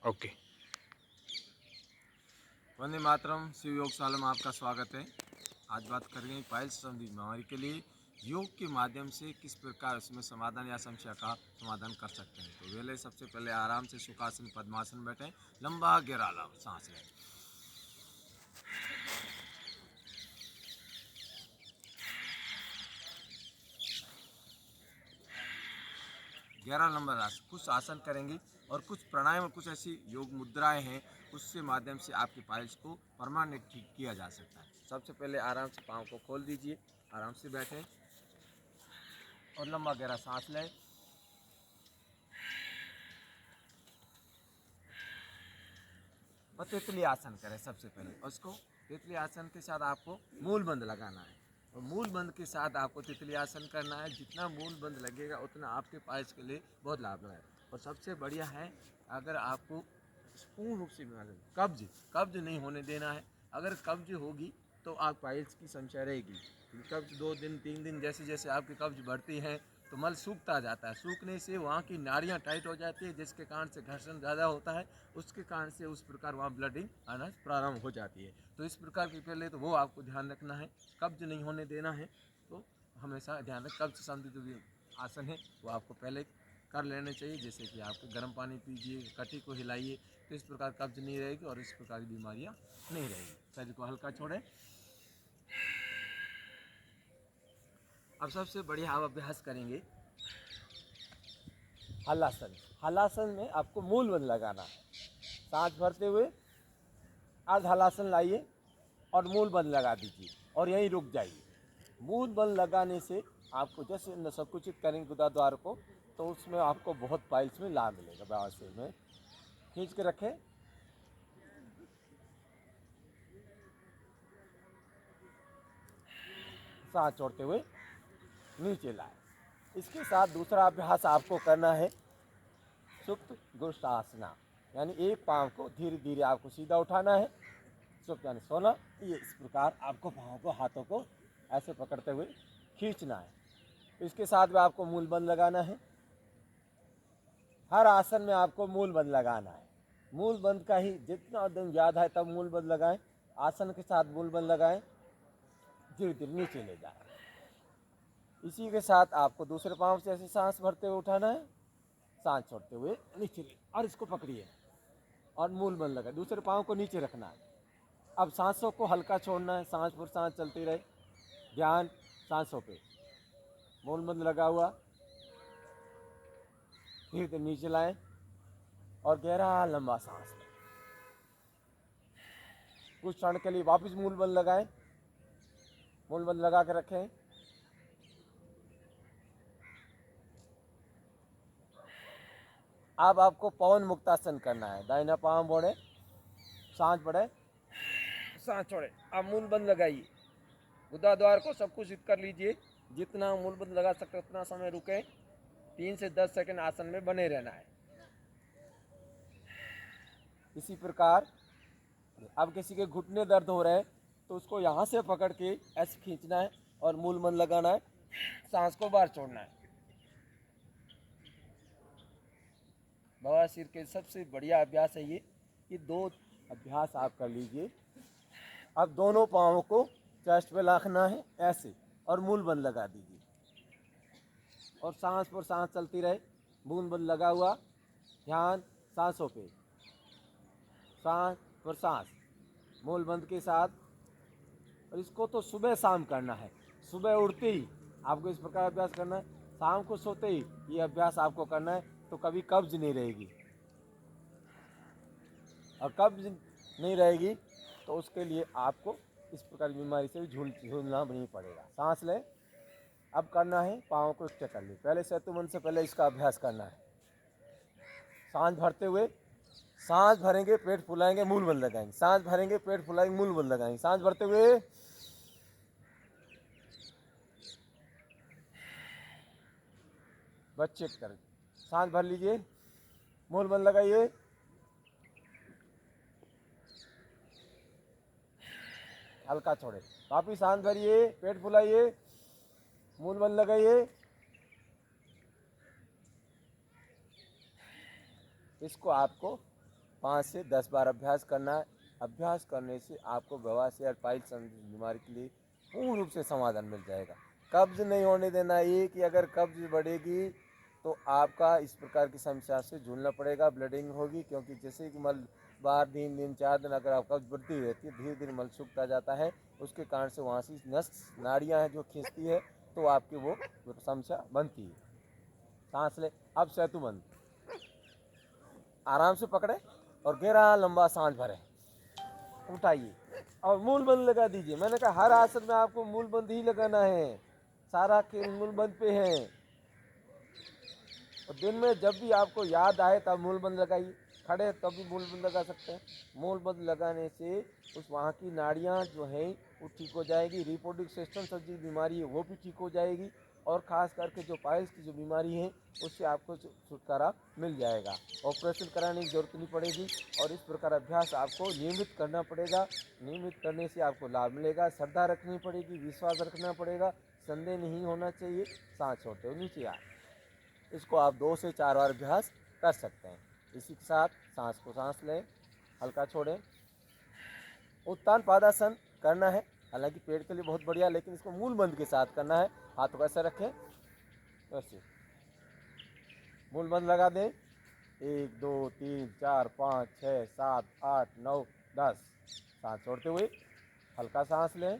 Okay. Vande Mataram. Shiv योगशाला में आपका स्वागत है। आज बात करेंगे पाइल्स संबंधी बीमारी के लिए योग के माध्यम से किस प्रकार उसमें समाधान या समस्या का समाधान कर सकते हैं। तो पहले सबसे पहले आराम से सुखासन पद्मासन में बैठें, लंबा गहरा सांस लें। गहरा लंबा आसन, कुछ आसन करेंगे और कुछ प्राणायाम और कुछ ऐसी योग मुद्राएं हैं, उससे माध्यम से आपके पाइल्स को परमानेंट ठीक किया जा सकता है। सबसे पहले आराम से पाँव को खोल दीजिए, आराम से बैठें और लंबा गहरा सांस लें। और तितली आसन करें सबसे पहले। उसको तितली आसन के साथ आपको मूल बंद लगाना है और मूल बंद के साथ आपको तितली आसन करना है। जितना मूल बंद लगेगा उतना आपके पाइल्स के लिए बहुत लाभदायक है। और सबसे बढ़िया है, अगर आपको पूर्ण रूप से बीमारी कब्ज कब्ज नहीं होने देना है। अगर कब्ज होगी तो आप पाइल्स की समस्या रहेगी। कब्ज 2 दिन 3 दिन जैसे जैसे आपकी कब्ज बढ़ती है तो मल सूखता जाता है। सूखने से वहाँ की नाड़ियाँ टाइट हो जाती है, जिसके कारण से घर्षण ज़्यादा होता है। उसके कारण से उस प्रकार वहाँ ब्लडिंग आना प्रारंभ हो जाती है। तो इस प्रकार के पहले तो वो आपको ध्यान रखना है, कब्ज नहीं होने देना है। तो हमेशा ध्यान रखें, कब्ज संबंधी जो भी आसन है वो आपको पहले कर लेने चाहिए। जैसे कि आप गर्म पानी पीजिए, कटी को हिलाइए, तो इस प्रकार कब्ज नहीं रहेगी और इस प्रकार की बीमारियाँ नहीं रहेगी। शरीर को हल्का छोड़ें। अब सबसे बढ़िया आप अभ्यास करेंगे हलासन। हलासन में आपको मूल बंद लगाना है। सांस भरते हुए अर्ध हलासन लाइए और मूल बंद लगा दीजिए और यहीं रुक जाइए। मूल बंद लगाने से आपको जैसे संकुचित करेंगे गुदाद्वार को, तो उसमें आपको बहुत पाइल्स में लाभ मिलेगा। बवासीर में खींच के रखें। सांस छोड़ते हुए नीचे लाए। इसके साथ दूसरा अभ्यास आपको करना है सुप्त गुष्ठासना, यानी एक पाँव को धीरे धीरे आपको सीधा उठाना है। सुप्त यानी सोना। ये इस प्रकार आपको पाँव को, हाथों को ऐसे पकड़ते हुए खींचना है। इसके साथ में आपको मूल बंद लगाना है। हर आसन में आपको मूल बंद लगाना है। मूल बंद का ही जितना दिन याद है तब मूल बंद लगाएं। आसन के साथ मूल बंद लगाएं, धीरे धीरे नीचे ले जाएं। इसी के साथ आपको दूसरे पाँव से ऐसे सांस भरते हुए उठाना है, सांस छोड़ते हुए नीचे ले और इसको पकड़िए और मूल बंद लगा। दूसरे पाँव को नीचे रखना है। अब सांसों को हल्का छोड़ना है, सांस पर सांस चलती रहे। ध्यान सांसों पे, मूल बंद लगा हुआ, धीरे धीरे नीचे लाएं और गहरा लंबा सांस लें। कुछ क्षण के लिए वापस मूल बंद लगाएं, मूल बंद लगा के रखें। अब आपको पवन मुक्तासन करना है। दाहिना पाँव मोड़े, सांस बढ़े, सांस छोड़े। अब मूल बंद लगाइए, गुदाद्वार को सब कुछ कर लीजिए। जितना मूल बंद लगा सकते उतना समय रुके। 3 से 10 सेकंड आसन में बने रहना है। इसी प्रकार अब किसी के घुटने दर्द हो रहे हैं तो उसको यहाँ से पकड़ के ऐसे खींचना है और मूल बंद लगाना है, सांस को बाहर छोड़ना है। बवासीर के सबसे बढ़िया अभ्यास है ये 2 अभ्यास आप कर लीजिए। अब दोनों पाँवों को चेस्ट पे रखना है ऐसे और मूल बंद लगा दीजिए और सांस पर सांस चलती रहे। मूल बंद लगा हुआ, ध्यान सांसों पे, सांस पर सांस, मूल बंद के साथ। और इसको तो सुबह शाम करना है। सुबह उठते ही आपको इस प्रकार अभ्यास करना है, शाम को सोते ही ये अभ्यास आपको करना है। तो कभी कब्ज नहीं रहेगी और कब्ज नहीं रहेगी तो उसके लिए आपको इस प्रकार की बीमारी से भी झूलना नहीं पड़ेगा। सांस लें। अब करना है पाँव को उल्टे कर ली। पहले सेतुबंध से पहले इसका अभ्यास करना है। सांस भरते हुए, सांस भरेंगे पेट फुलाएंगे, मूल बंद लगाएंगे, सांस भरेंगे पेट फुलाएंगे, मूल बंद लगाएंगे। सांस भरते हुए, बस चेक करें। सांस भर लीजिए, मूल बंद लगाइए, हल्का छोड़े। वापिस सांस भरिए, पेट फुलाइए, मूल बंद लगाइए। इसको आपको 5 से 10 बार अभ्यास करना है। अभ्यास करने से आपको बवासीर पाइल्स संबंधी बीमारी के लिए पूर्ण रूप से समाधान मिल जाएगा। कब्ज नहीं होने देना। ये कि अगर कब्ज बढ़ेगी तो आपका इस प्रकार की समस्या से जूझना पड़ेगा, ब्लीडिंग होगी, क्योंकि जैसे कि मल बार 3 दिन 4 दिन अगर आप कब्ज बढ़ती रहती है, धीरे धीरे मल सूखता जाता है, उसके कारण से वहाँ से नस नाड़ियाँ हैं जो खींचती है, तो आपकी वो समस्या बनती है। सांस ले। अब सेतुबंद आराम से पकड़े और गहरा लंबा सांस भरें, उठाइए और मूल बंद लगा दीजिए। मैंने कहा हर आसन में आपको मूल बंद ही लगाना है, सारा खेल मूल बंद पे है। और दिन में जब भी आपको याद आए तब मूल बंद लगाइए, खड़े तब भी मूल बंद लगा सकते हैं। मूल बंद लगाने से उस वहाँ की नाड़ियाँ जो हैं वो ठीक हो जाएगी, रिप्रोडक्टिव सिस्टम से जो बीमारी है वो भी ठीक हो जाएगी, और ख़ास करके जो पाइल्स की जो बीमारी है उससे आपको छुटकारा मिल जाएगा। ऑपरेशन कराने की ज़रूरत नहीं पड़ेगी। और इस प्रकार अभ्यास आपको नियमित करना पड़ेगा। नियमित करने से आपको लाभ मिलेगा। श्रद्धा रखनी पड़ेगी, विश्वास रखना पड़ेगा, संदेह नहीं होना चाहिए। सांस छोड़ते हुए नीचे आ, इसको आप 2 से 4 बार अभ्यास कर सकते हैं। इसी के साथ सांस लें, हल्का छोड़ें। उत्तान पादासन करना है, हालांकि पेट के लिए बहुत बढ़िया, लेकिन इसको मूल बंद के साथ करना है। हाथों को ऐसे रखें, ऐसे मूल बंद लगा दें। 1 2 3 4 5 6 7 8 9 10। सांस छोड़ते हुए हल्का सांस लें।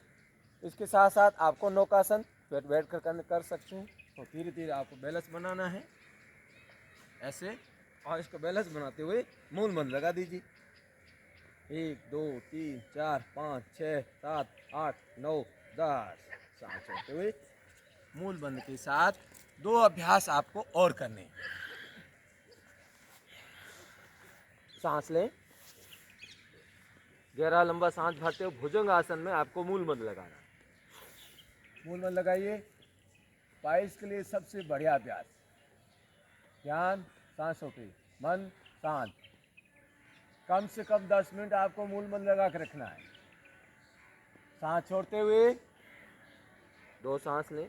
इसके साथ साथ आपको नौकासन पेट बैठ कर सकते हैं। तो धीरे धीरे आपको बैलेंस बनाना है ऐसे, और इसको बैलेंस बनाते हुए मूल बंद लगा दीजिए। 1 2 3 4 5 6 7 8 9 10। सांस छोड़ते हुए मूल बंद के साथ 2 अभ्यास आपको और करने हैं। सांस लें, गहरा लंबा सांस भरते हुए भुजंग आसन में आपको मूल बंद लगाना है। मूल बंद लगाइए। पाइल्स के लिए सबसे बढ़िया अभ्यास। ध्यान सांसों पे, मन शांत। कम से कम 10 मिनट आपको मूल बंद लगा कर रखना है। सांस छोड़ते हुए 2 सांस लें।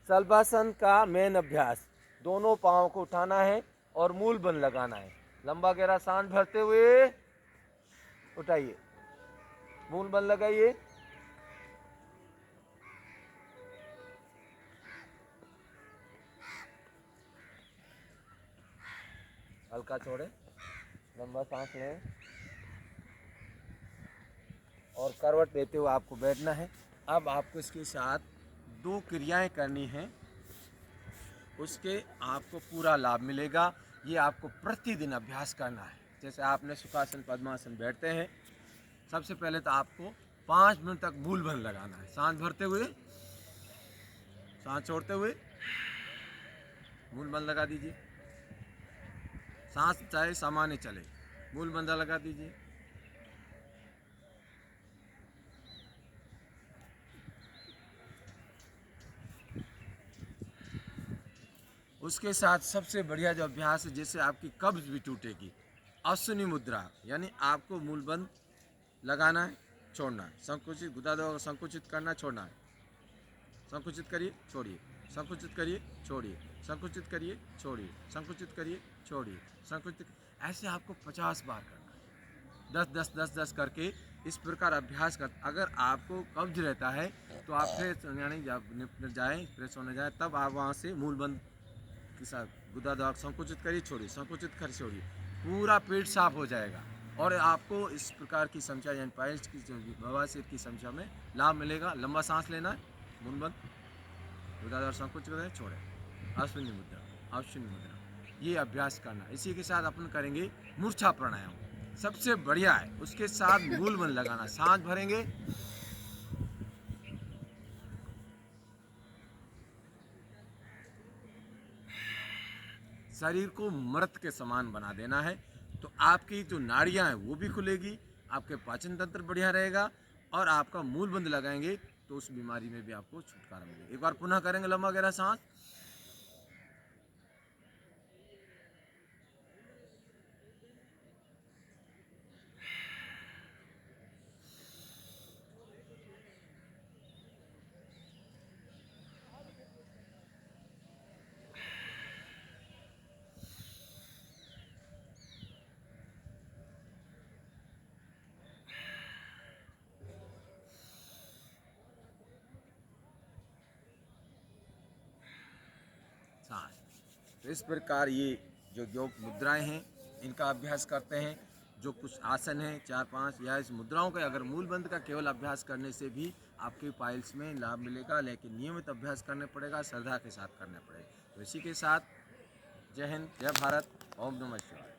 शलभासन का मेन अभ्यास, दोनों पाँव को उठाना है और मूल बंद लगाना है। लंबा गहरा सांस भरते हुए उठाइए, मूल बंद लगाइए। हल्का छोड़ें, लंबा सांस लें और करवट देते हुए आपको बैठना है। अब आपको इसके साथ 2 क्रियाएं करनी हैं, उसके आपको पूरा लाभ मिलेगा। ये आपको प्रतिदिन अभ्यास करना है। जैसे आपने सुखासन पद्मासन बैठते हैं, सबसे पहले तो आपको 5 मिनट तक मूल बंद लगाना है। सांस भरते हुए, सांस छोड़ते हुए मूल बंद लगा दीजिए। सांस चाहे सामान्य चले, मूल बंद लगा दीजिए। उसके साथ सबसे बढ़िया जो अभ्यास है, जिससे आपकी कब्ज भी टूटेगी, अश्विनी मुद्रा, यानी आपको मूल बंद लगाना है, छोड़ना है। संकुचित गुदा संकुचित करना, छोड़ना है। संकुचित करिए, छोड़िए, संकुचित करिए, छोड़िए, संकुचित करिए, छोड़िए, संकुचित करिए, छोड़िए, संकुचित। ऐसे आपको 50 बार करना है। 10 10 10 10 करके इस प्रकार अभ्यास कर। अगर आपको कब्ज रहता है तो आप फ्रेश यानी जब निपट जाएँ, फ्रेश होने जाए, तब आप वहाँ से मूल बंद के साथ गुदा दवा संकुचित करिए, छोड़िए, संकुचित कर छोड़िए, पूरा पेट साफ हो जाएगा। और आपको इस प्रकार की समस्या यानी पाइल्स की बवासीर की समस्या में लाभ मिलेगा। लंबा सांस लेना है, मूल बंद, गुदा दवा संकुचित करें, छोड़ें, अश्विनी मुद्रा, अश्विनी मुद्रा, ये अभ्यास करना। इसी के साथ अपन करेंगे मूर्छा प्राणायाम, सबसे बढ़िया है। उसके साथ मूल बंद लगाना, सांस भरेंगे, शरीर को मृत के समान बना देना है। तो आपकी जो नाड़ियां हैं वो भी खुलेगी, आपके पाचन तंत्र बढ़िया रहेगा, और आपका मूल बंद लगाएंगे तो उस बीमारी में भी आपको छुटकारा मिलेगा। एक बार पुनः करेंगे लंबा गहरा सांस। तो इस प्रकार ये जो योग मुद्राएं हैं इनका अभ्यास करते हैं। जो कुछ आसन हैं 4-5 या इस मुद्राओं का अगर मूल बंद का केवल अभ्यास करने से भी आपके पाइल्स में लाभ मिलेगा, लेकिन नियमित अभ्यास करने पड़ेगा, श्रद्धा के साथ करने पड़ेगा। तो इसी के साथ जय हिंद, जय भारत, ओम नमः शिवाय।